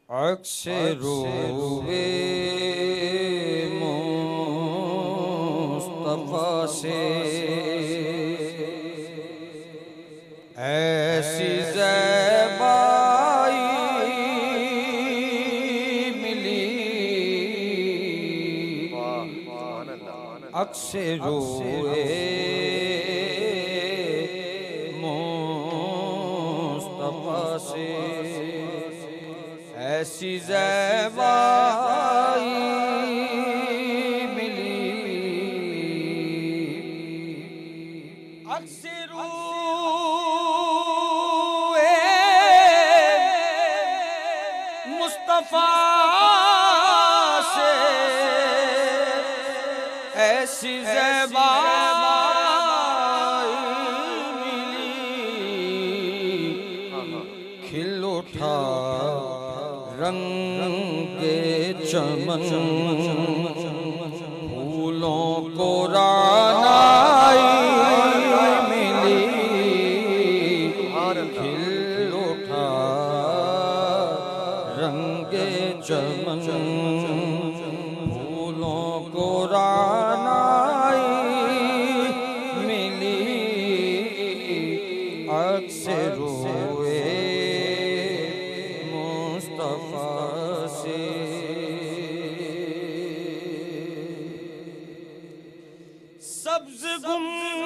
अक्से रोवे मुस्तफा से ऐसी ज़ेबाई मिली। अक्से रोवे मुस्तफा से ऐसी ज़ेबाई मिली। अक्से रूए मुस्तफा से ऐसी ज़ेबाई मिली। खिल उठा रंगे चमन फूलों को रानाई मिली। खिल उठा रंगे चमन फूलों को रानाई मिली। अक्से रोए मुस्तफा से सब्ज़ गुंबद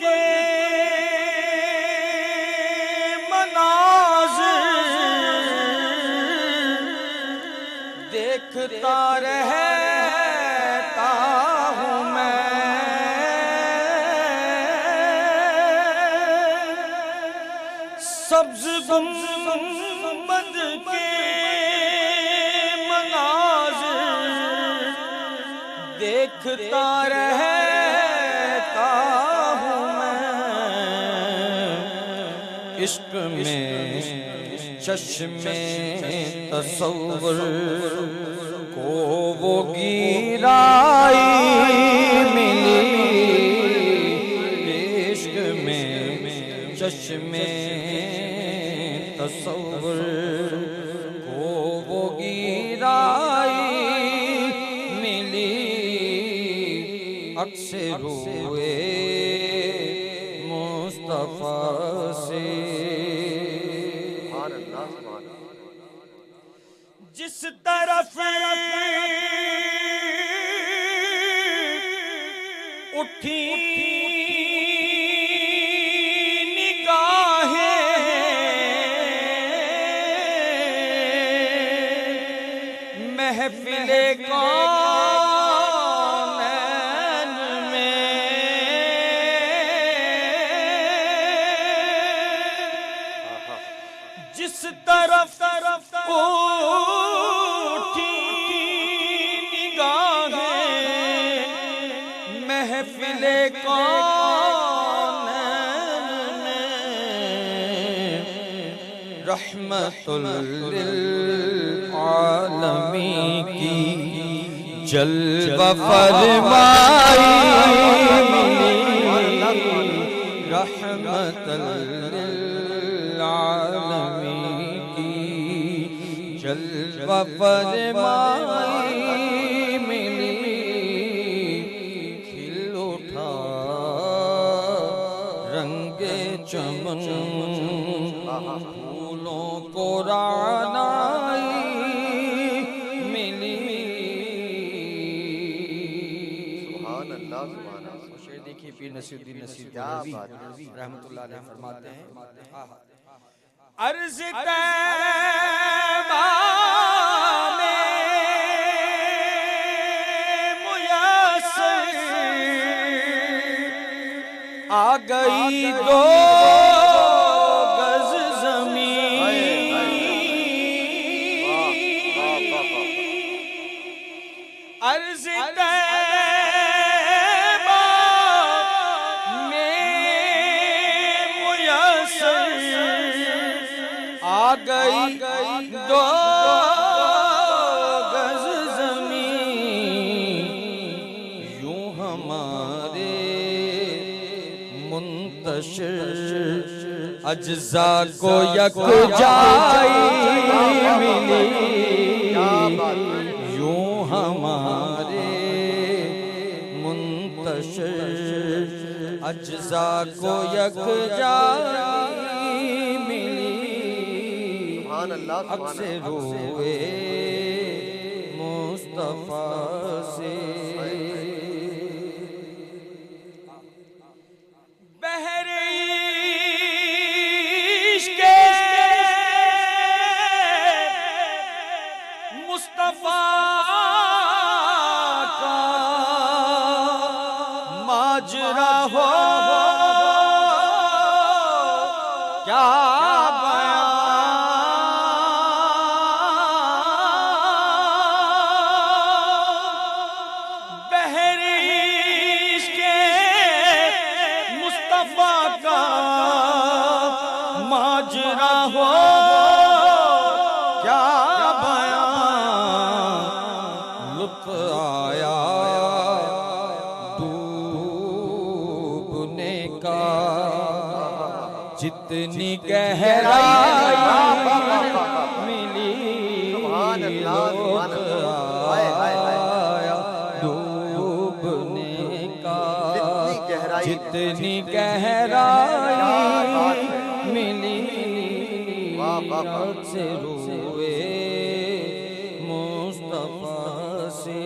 के मनाज़िर देखता रहता हूँ मैं। सब्ज़ गुंबद के मनाज़िर देखता रहता हूँ मैं। इश्क में चश्मे तसव्वुर को वो गिराई मिली। इश्क में चश्मे तसव्वुर को वो गिराई मिली। अक्से रोए मुस्तफा से जिस तरफ उठी महफिले कौनैन में जिस तरफ उठी निगाहें महफिले कौनैन में रहमतुल लिल आलमी की जलवा फरमाई मिली। रहमतुल लिल आलमी की जलवा फरमाई मिली। खिल उठा रंगे चमन फूलों को रानाई मिली। शेर देखिए पीर नसीरुद्दीन नसीर रहमतुल्लाह अलैह फरमाते हैं अर्ज़ तैबा में मुयस्सर आ गई दो गज ज़मीन। अर्ज़ तैबा में मुयस्सर आ गई दो गज ज़मीन। यूं हमारे मुंतशिर अज्जा को यकजाई मिली यूं हमारे मुंतशिर, अज्जा को यकजाई मिली अक्से रोए मुस्तफा से। मुस्तफा का माजरा हो क्या बयां, बहरे इश्क़े मुस्तफा का माजरा हो क्या आया डूबने का, जितनी गहराई मिली आया डूबने का, जितनी गहराई मिली से रोए मुस्तफा से।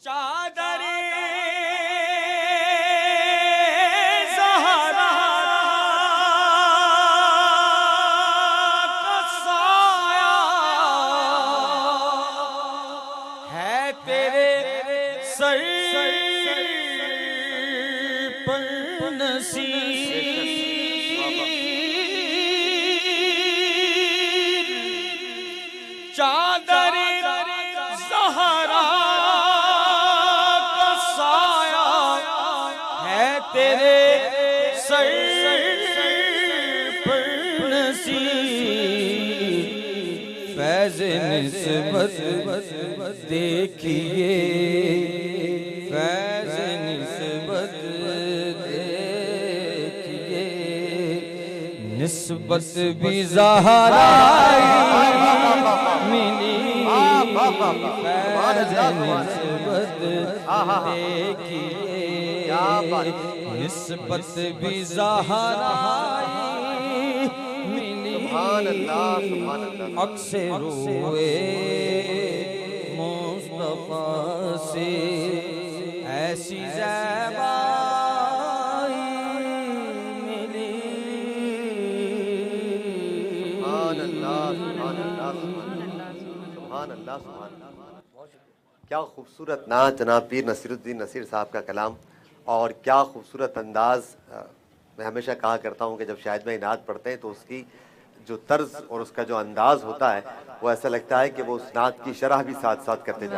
चादरे ज़हरा का साया है तेरे सर पर नसीर, चादर ज़हरा का साया है तेरे सर पर नसीर, फैज़ निस्बत देखिए, फैज़ निस्बत देखिए, निस्बत भी ज़हराई मिली, फैज़ निस्बत देखिए, निस्बत भी ज़हराई मिली अक्से रोए मुस्तफा से। ऐसी ज़ैबाई मिली। क्या खूबसूरत नात जनाब पीर नसीरुद्दीन नसीर साहब का कलाम, और क्या खूबसूरत अंदाज़। मैं हमेशा कहा करता हूँ कि जब शायद में नात पढ़ते हैं तो उसकी जो तर्ज और उसका जो अंदाज़ होता है वो ऐसा लगता है कि वो उस नात की शरह भी साथ साथ करते जा रहे हैं।